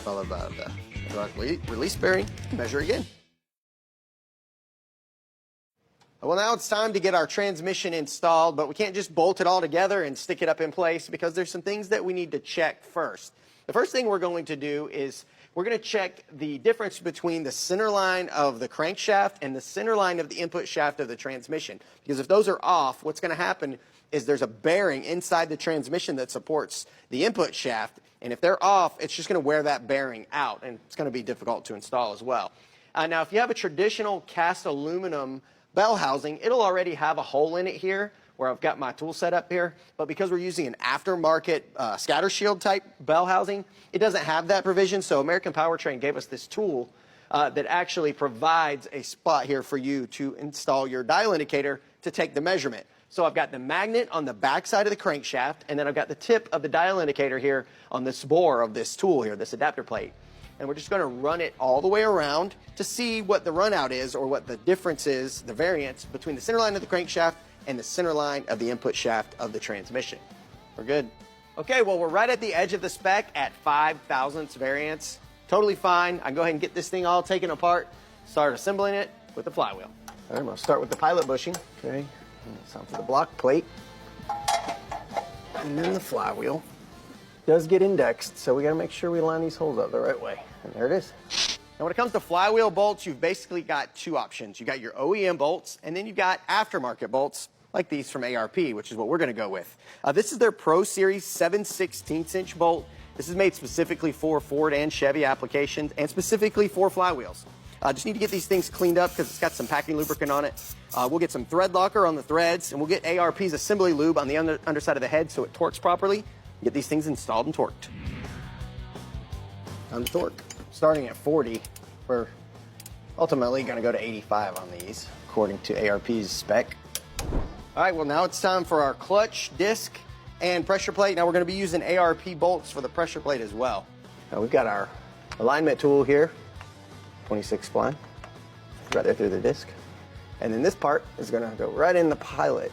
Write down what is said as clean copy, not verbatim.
followed by the hydraulic release bearing. Measure again. Well, now it's time to get our transmission installed, but we can't just bolt it all together and stick it up in place because there's some things that we need to check first. The first thing we're going to do is we're going to check the difference between the center line of the crankshaft and the center line of the input shaft of the transmission. Because if those are off, what's going to happen is there's a bearing inside the transmission that supports the input shaft, and if they're off, it's just going to wear that bearing out, and it's going to be difficult to install as well. Now, if you have a traditional cast aluminum bell housing, it'll already have a hole in it here where I've got my tool set up here, but because we're using an aftermarket scatter shield type bell housing, it doesn't have that provision, so American Powertrain gave us this tool that actually provides a spot here for you to install your dial indicator to take the measurement. So I've got the magnet on the back side of the crankshaft, and then I've got the tip of the dial indicator here on this bore of this tool here, this adapter plate. And we're just going to run it all the way around to see what the runout is, or what the difference is, the variance between the center line of the crankshaft and the center line of the input shaft of the transmission. We're good. Okay, well, we're right at the edge of the spec at 5 thousandths variance. Totally fine. I can go ahead and get this thing all taken apart, start assembling it with the flywheel. All right, I'm going to start with the pilot bushing. Okay, it's onto the block plate. And then the flywheel does get indexed, so we got to make sure we line these holes up the right way. And there it is. Now, when it comes to flywheel bolts, you've basically got two options. You got your OEM bolts, and then you've got aftermarket bolts like these from ARP, which is what we're going to go with. This is their Pro Series 7/16" bolt. This is made specifically for Ford and Chevy applications, and specifically for flywheels. Just need to get these things cleaned up because it's got some packing lubricant on it. We'll get some thread locker on the threads, and we'll get ARP's assembly lube on the underside of the head so it torques properly. Get these things installed and torqued. Time to torque. Starting at 40, we're ultimately going to go to 85 on these, according to ARP's spec. All right, well, now it's time for our clutch, disc, and pressure plate. Now we're going to be using ARP bolts for the pressure plate as well. Now we've got our alignment tool here, 26 spline, right there through the disc. And then this part is going to go right in the pilot.